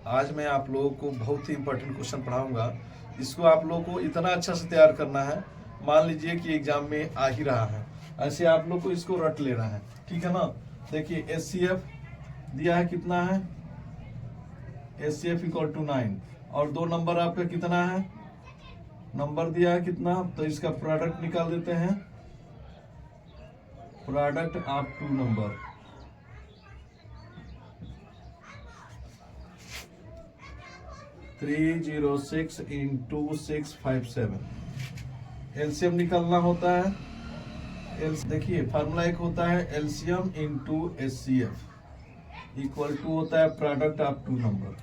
आज मैं आप लोगों को बहुत ही इंपॉर्टेंट क्वेश्चन पढ़ाऊंगा। इसको आप लोगों को इतना अच्छा से तैयार करना है, मान लीजिए कि एग्जाम में आ ही रहा है, ऐसे आप लोग को इसको रट लेना है, ठीक है ना। देखिए HCF दिया है, कितना है HCF इक्वल टू 9, और 2 नंबर आपका कितना है, नंबर दिया है कितना, तो इसका प्रोडक्ट निकाल देते हैं। Product of 2 number, three 306 into 657। LCM निकालना होता है। देखिए फार्मूला एक होता है LCM into HCF equal to होता है प्रोडक्ट ऑफ 2 नंबर।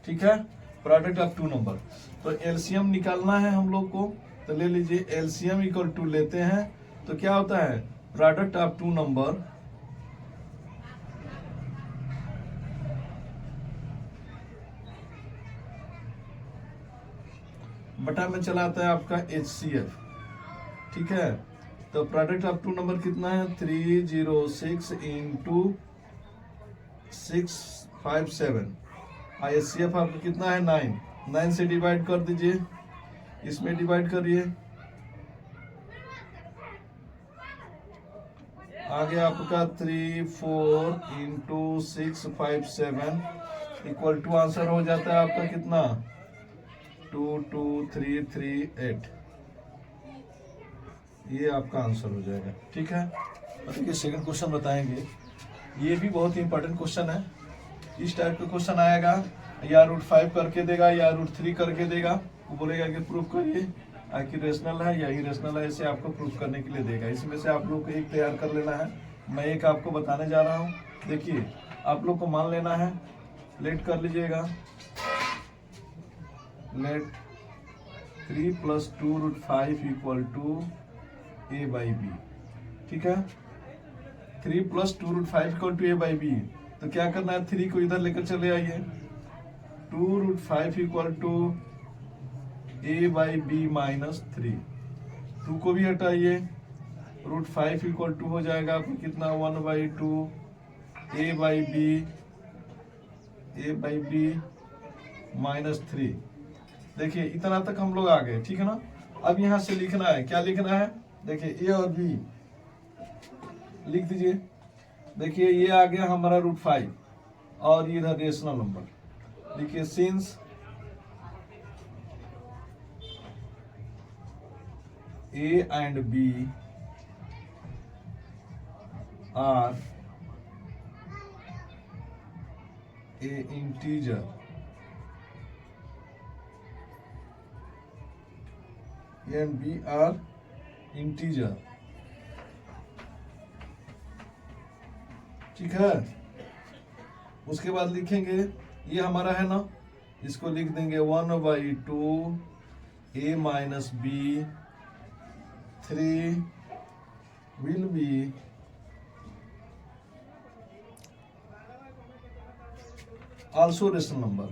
ठीक है, प्रोडक्ट ऑफ 2 नंबर। तो एलसीएम निकालना है हम लोग को, तो ले लीजिए एलसीएम इक्वल टू लेते हैं, तो क्या होता है प्रोडक्ट ऑफ 2 नंबर बटा में चलाता है आपका HCF। ठीक है, तो प्रोडक्ट ऑफ 2 नंबर कितना है 306 इंटू 657। HCF आपका कितना है 9 से डिवाइड कर दीजिए, इसमें डिवाइड करिए, आगे आपका 34 इंटू 657 इक्वल टू आंसर हो जाता है आपका कितना 22338। ये आपका आंसर हो जाएगा। ठीक है, देखिए सेकंड क्वेश्चन बताएंगे, ये भी बहुत ही इंपॉर्टेंट क्वेश्चन है। इस टाइप का क्वेश्चन आएगा, या √5 करके देगा या √3 करके देगा, वो बोलेगा कि प्रूफ करिए कि रेशनल है या इरेशनल है, इसे आपको प्रूफ करने के लिए देगा। इसमें से आप लोग को एक तैयार कर लेना है, मैं एक आपको बताने जा रहा हूँ। देखिए आप लोग को मान लेना है, लेट कर लीजिएगा, लेट 3 + 2 √5 इक्वल टू A/B। ठीक है, 3 + 2 √5 इक्वल टू A/B। तो क्या करना है, 3 को इधर लेकर चले आइए, 2 √5 इक्वल टू A/B माइनस 3। 2 को भी हटाइए, √5 इक्वल टू हो जाएगा आपको कितना 1/2 A/B माइनस 3। देखिए इतना तक हम लोग आ गए, ठीक है ना। अब यहाँ से लिखना है, क्या लिखना है, देखिए A और B लिख दीजिए। देखिए ये आ गया हमारा √5 और ये इधर रेशनल नंबर। देखिए since A and B are a integer, A and B are integer। ठीक है, उसके बाद लिखेंगे ये हमारा है ना, इसको लिख देंगे 1/2 A minus B 3 will be also rational number।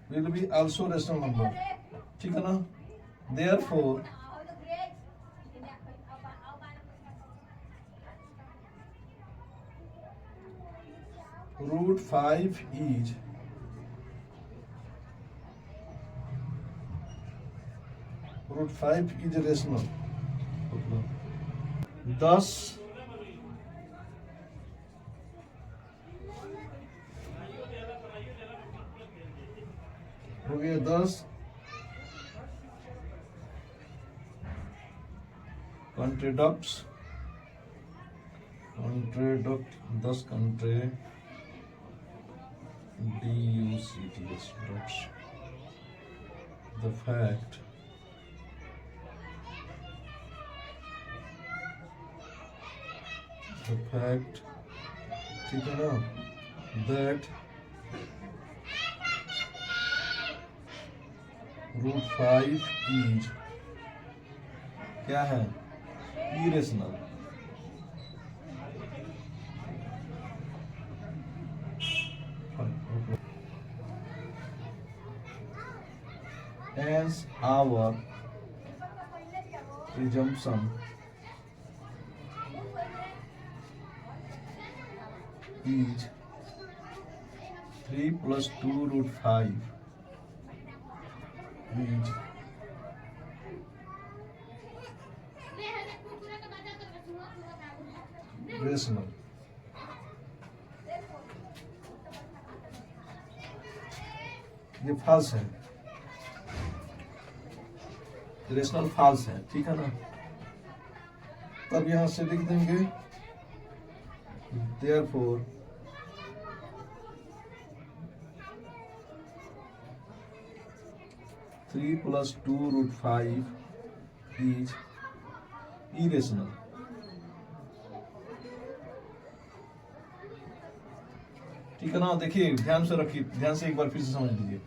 will be also rational number। ठीक है ना, therefore √5 is rational। thus हो गया 10 contradicts 10 contradicts the fact ठीक है ना, that √5 is क्या है irrational. hence our assumption is 3 plus 2 root 5 is rational. ये फॉल्स है, रेशनल फॉल्स है, ठीक है ना। तब यहां से लिख देंगे therefore 3 plus 2 root 5 is irrational. ठीक है ना। देखिए ध्यान से रखिए, ध्यान से एक बार फिर से समझ लीजिए।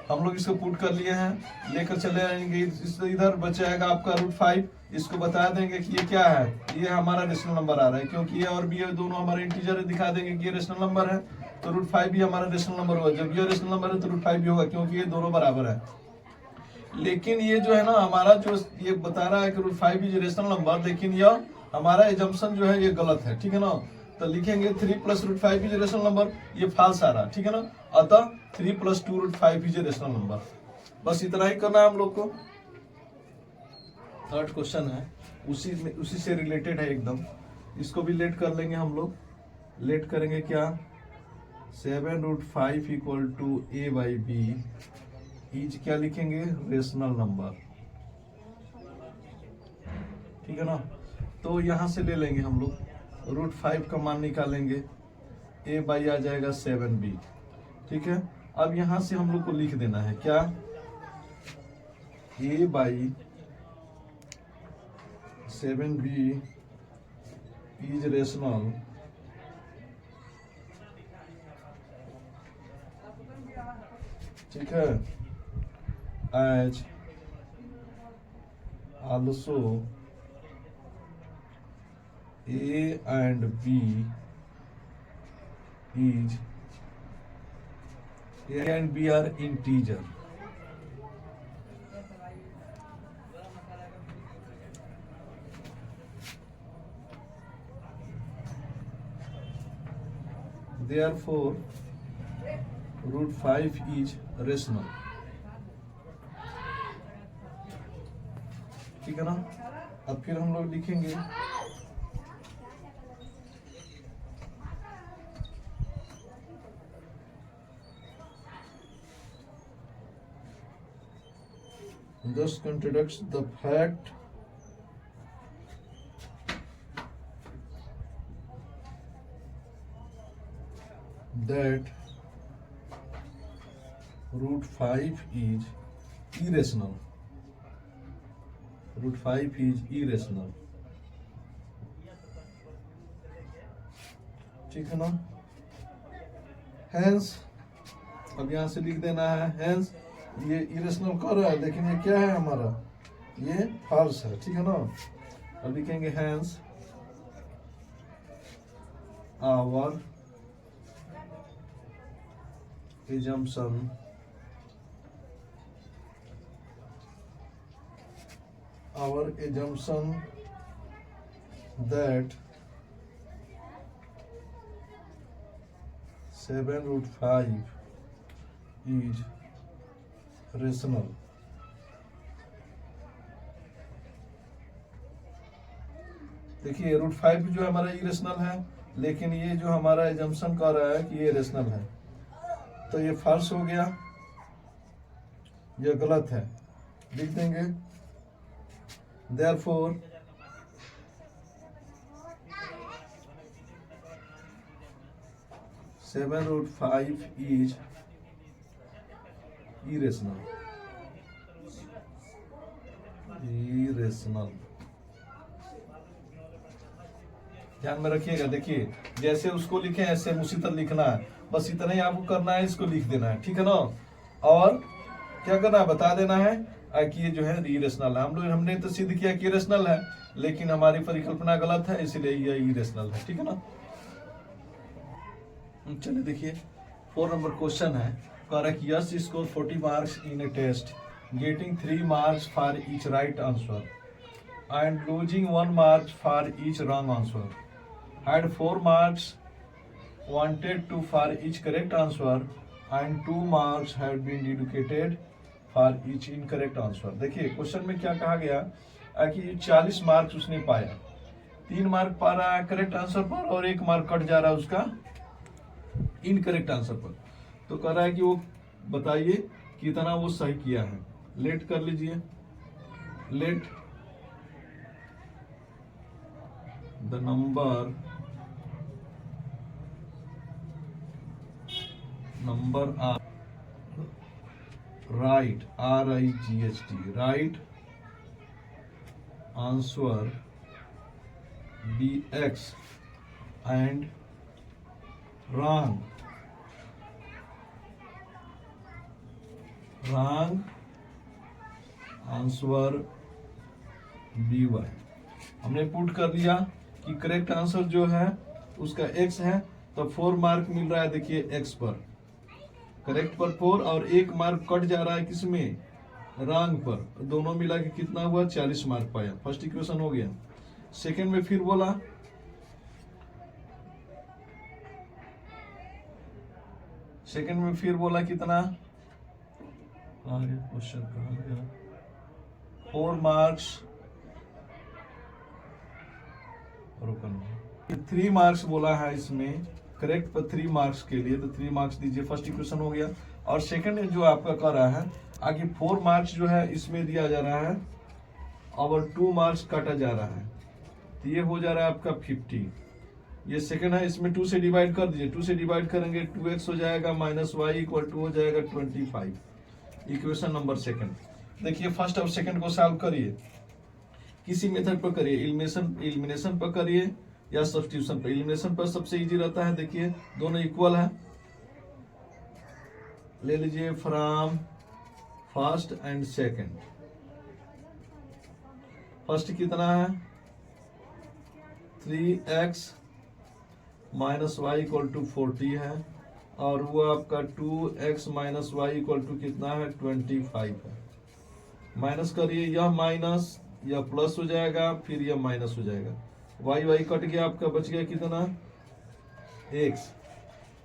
हम लोग इसको पुट कर लिए हैं, लेकर चले आएंगे, इधर बच जाएगा आपका रूट 5। इसको बता देंगे कि ये क्या है, ये हमारा रेशनल नंबर आ रहा है, क्योंकि ये और बी दोनों हमारे इंटीजर दिखा देंगे कि ये रेशनल नंबर है, तो रूट 5 भी हमारा रेशनल नंबर होगा। जब ये रेशनल नंबर है तो रूट 5 भी होगा, क्योंकि ये दोनों बराबर है। लेकिन ये जो है ना हमारा जो ये बता रहा है कि रूट 5 इज रेशनल नंबर, लेकिन यह हमारा एजम्पशन जो है ये गलत है, ठीक है ना। तो लिखेंगे 3 plus root 5 is rational number, ये फाल्स आ रहा है, ठीक है ना। अतः 3 plus 2 root 5 is rational number. बस इतना ही करना है हम लोग को। थर्ड क्वेश्चन है, उसी से रिलेटेड है एकदम, इसको भी लेट कर लेंगे हम लोग। लेट करेंगे क्या, 7 root 5 equal to a by b is क्या लिखेंगे, रेशनल नंबर, ठीक है ना। तो यहां से ले लेंगे हम लोग, रूट 5 का मान निकालेंगे, a बाई आ जाएगा 7b, ठीक है। अब यहां से हम लोग को लिख देना है क्या, a by 7b is rational ठीक है, as also A and B is A and B are integer. Therefore, root 5 is rational. ठीक है ना। अब फिर हम लोग लिखेंगे thus contradicts the fact that root 5 is irrational. Root 5 is irrational. ठीक है ना। hence अब यहां से लिख देना है hence ये इरेशनल कर रहा है, लेकिन ये क्या है हमारा, ये फॉल्स है, ठीक है ना। अब लिखेंगे hence our assumption that 7 root 5 is rational. देखिए रूट 5 जो हमारा इरेशनल है, लेकिन ये जो हमारा एजम्पशन कर रहा है कि ये रेशनल है, तो ये फॉल्स हो गया, ये गलत है। लिख देंगे therefore 7 root 5 is irrational. ध्यान में रखिएगा। देखिए जैसे उसको लिखे ऐसे उसी तरह लिखना है, बस इतना ही आपको करना है, इसको लिख देना है, ठीक है ना। और क्या करना है, बता देना है कि ये जो है इरेशनल है। हमने तो सिद्ध किया कि इरेशनल है, लेकिन हमारी परिकल्पना गलत है, इसलिए ये इरेशनल है, ठीक है ना। चलिए देखिए 4 नंबर क्वेश्चन है, correct Yash score 40 marks in a test getting 3 marks for each right answer and losing 1 mark for each wrong answer. Had 4 marks wanted to for each correct answer and 2 marks had been dedicated for each incorrect answer. देखिए question में क्या कहा गया कि 40 marks उसने पाया, 3 mark पा रहा है करेक्ट आंसर पर और 1 मार्क कट जा रहा है उसका इनकरेक्ट आंसर पर। तो कह रहा है कि वो बताइए कितना वो सही किया है। लेट कर लीजिए, late the number of right RIGHT right answer be X and wrong answer be Y। हमने पुट कर दिया कि करेक्ट आंसर जो है उसका X है, तो 4 मार्क मिल रहा है देखिए X पर, करेक्ट पर 4 और 1 मार्क कट जा रहा है किसमें, रॉन्ग पर। दोनों मिला के कितना हुआ, 40 मार्क पाया। फर्स्ट इक्वेशन हो गया। सेकेंड में फिर बोला कितना क्वेश्चन कहा गया, 4 मार्क्स 3 मार्क्स बोला है इसमें, करेक्ट पर 3 मार्क्स के लिए तो 3 मार्क्स दीजिए। फर्स्ट इक्वेशन हो गया। और सेकंड जो आपका कर रहा है आगे 4 मार्क्स जो है इसमें दिया जा रहा है और 2 मार्क्स काटा जा रहा है, तो ये हो जा रहा है आपका 50। ये सेकंड है, इसमें 2 से डिवाइड कर दीजिए। 2 से डिवाइड करेंगे 2x हो जाएगा माइनस y इक्वल टू हो जाएगा 25। Equation number second. देखिए फर्स्ट और सेकंड को सॉल्व करिए, किसी मेथड पर करिए, एलिमिनेशन पर करिए या सब्स्टिट्यूशन पर। एलिमिनेशन पर सबसे इजी रहता है। देखिए दोनों इक्वल है, ले लीजिए from first and second. First कितना है 3x minus Y equal to 40 है और वो आपका 2x minus Y equal to कितना है 25 है। माइनस करिए, यह माइनस यह प्लस हो जाएगा, फिर यह माइनस हो जाएगा। y कट गया, आपका बच गया कितना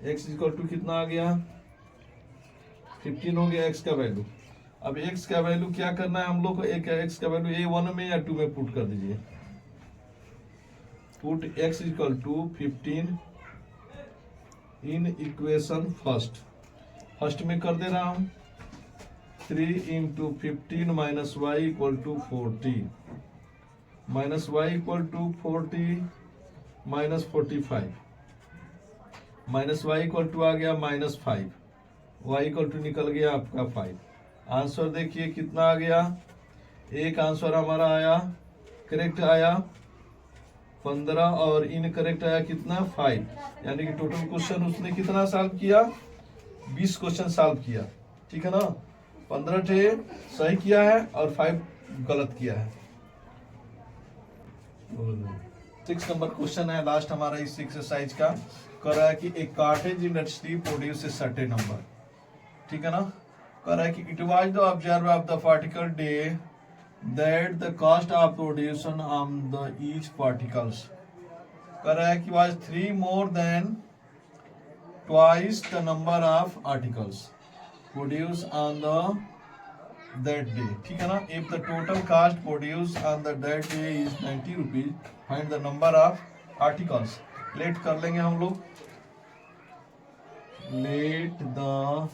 x इक्वल टू कितना आ गया 15 हो गया x का वैल्यू। अब x का वैल्यू क्या करना है हम लोग को, एक x का वैल्यू A1 में या 2 में पुट कर दीजिए। Put x equal to 15 in equation first में कर दे रहा हूं 3 into 15 minus Y equal to 40 minus Y equal to 40 minus 45 minus Y equal to आ गया माइनस 5 वाई इक्वल टू निकल गया आपका 5। आंसर देखिए कितना आ गया, एक आंसर हमारा आया करेक्ट आया 15 और इनकरेक्ट आया कितना 5, यानी कि टोटल क्वेश्चन उसने कितना सॉल्व किया 20 क्वेश्चन सॉल्व किया। ठीक है ना, 15 थे सही किया है और 5 गलत किया है। 6 नंबर क्वेश्चन है लास्ट हमारा इस एक्सरसाइज का। कह रहा है कि एक cottage industry produce certain number. ठीक है ना, कह रहा है कि it was the observe of the particle day that the cost of production on the each particles. कह रहा है कि was 3 more than twice the number of articles produce on the that day. ठीक है ना, if the total cost produce on the that day is 90 rupees, find the number of articles. Let कर लेंगे हम लोग, let the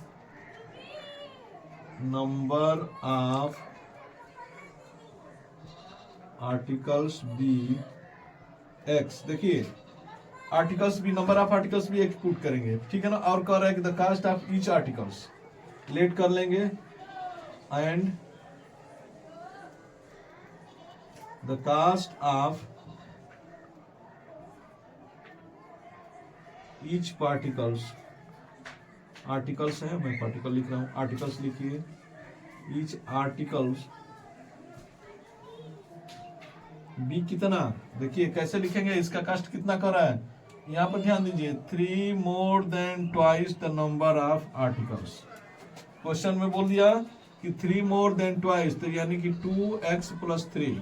number of articles be x. देखिए articles भी, number of articles भी एक पुट करेंगे। ठीक है ना, और कह रहा है कि the cost of each articles, let कर लेंगे and the cost of each particles, articles है, मैं पार्टिकल लिख रहा हूं, आर्टिकल्स लिखिए, ईच आर्टिकल्स बी कितना। देखिए कैसे लिखेंगे, इसका कास्ट कितना कर रहा है, यहाँ पर ध्यान दीजिए 3 more than twice the number of articles. Question में बोल दिया कि 3 मोर देन ट्वाइस, तो यानी कि 2x प्लस 3।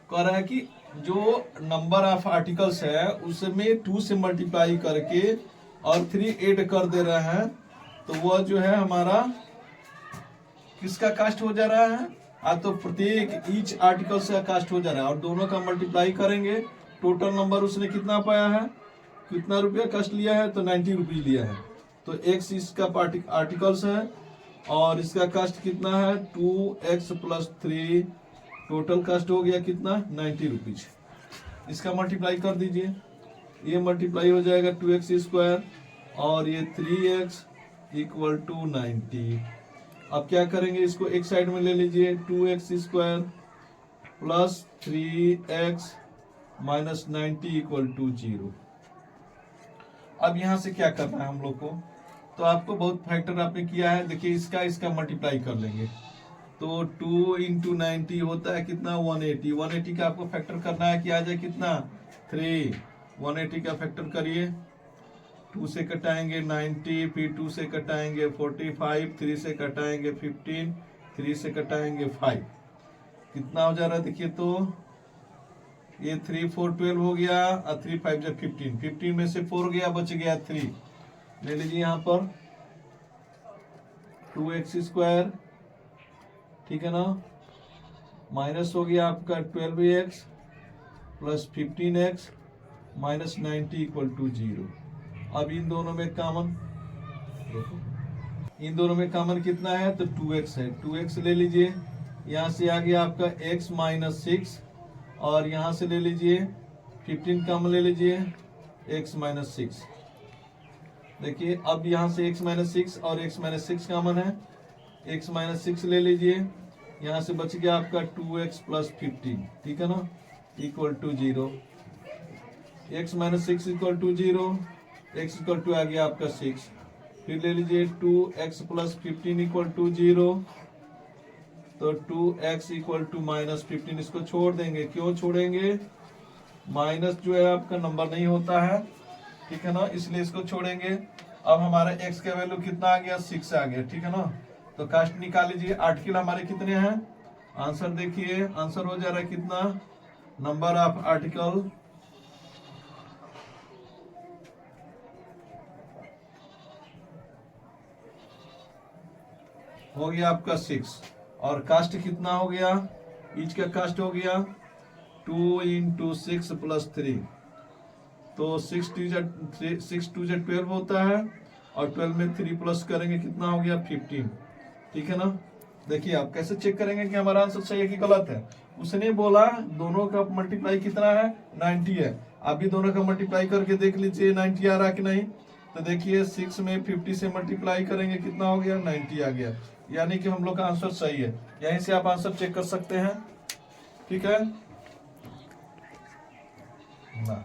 कह रहा है कि जो नंबर ऑफ आर्टिकल्स है उसमें 2 से मल्टीप्लाई करके और 3 ऐड कर दे रहे हैं, तो वह जो है हमारा किसका कास्ट हो जा रहा है, तो प्रत्येक ईच आर्टिकल से कास्ट हो जा रहा है, और दोनों का मल्टीप्लाई करेंगे, टोटल नंबर उसने कितना पाया है, कितना रुपया कास्ट लिया है, तो 90 रुपीज लिया है। तो x इसका आर्टिकल्स है और इसका कास्ट कितना है 2x प्लस 3, टोटल कास्ट हो गया कितना 90 रुपीज। इसका मल्टीप्लाई कर दीजिए, ये मल्टीप्लाई हो जाएगा 2x स्क्वायर और ये 3x इक्वल टू 90। अब क्या करेंगे, इसको एक साइड में ले लीजिए, 2x square plus 3x minus 90 equal to 0। अब यहां से क्या करना है हम लोग को, तो आपको बहुत फैक्टर आपने किया है, देखिए इसका मल्टीप्लाई कर लेंगे, तो 2 इंटू 90 होता है कितना 180। 180 का आपको फैक्टर करना है कि आ जाए कितना 3। 180 का फैक्टर करिए, 2 से कटाएंगे 90, फिर 2 से कटाएंगे 45, 3 से कटाएंगे 15, 3 से कटाएंगे 5, कितना हो जा रहा है देखिए, तो ये 3 4 12 हो गया और 3 5 जब 15, 15 में से 4 गया, बच गया 3। ले लीजिए यहाँ पर 2x स्क्वायर, ठीक है ना, माइनस हो गया आपका 12x plus 15x minus 90 equal to 0। अब इन दोनों में कॉमन कितना है, तो 2x है, 2x ले लीजिए, यहाँ से आ गया आपका x माइनस 6 और यहाँ से ले लीजिए 15 कॉमन ले लीजिए x माइनस 6। देखिए अब यहाँ से x माइनस 6 और x माइनस 6 कॉमन है, x माइनस 6 ले लीजिए, यहाँ से बच गया आपका 2x प्लस 15, ठीक है ना, equal to 0। x minus 6 equal to 0, x equal to आ गया आपका 6, फिर ले लीजिए 2x प्लस 15 इक्वल टू 0, तो 2x इक्वल टू माइनस 15, इसको छोड़ देंगे, क्यों छोड़ेंगे, माइनस जो है आपका नंबर नहीं होता है, ठीक है ना, इसलिए इसको छोड़ेंगे। अब हमारा x का वैल्यू कितना आ गया 6 आ गया, ठीक है ना, तो कास्ट निकाल लीजिए। आर्टिकल हमारे कितने हैं, आंसर देखिए, आंसर हो जा रहा है कितना, नंबर ऑफ आर्टिकल हो गया आपका 6 और कास्ट कितना हो गया, ईच का कास्ट हो गया 2 इंटू 6 प्लस 3, तो 6 2 12 होता है और 12 में 3 प्लस करेंगे कितना हो गया 15, ठीक है ना। देखिए आप कैसे चेक करेंगे कि हमारा आंसर सही है कि गलत है, उसने बोला दोनों का मल्टीप्लाई कितना है 90 है, आप भी दोनों का मल्टीप्लाई करके देख लीजिए 90 आ रहा कि नहीं, तो देखिए 6 में 50 से मल्टीप्लाई करेंगे कितना हो गया 90 आ गया, यानी कि हम लोग का आंसर सही है। यहीं से आप आंसर चेक कर सकते हैं, ठीक है ना।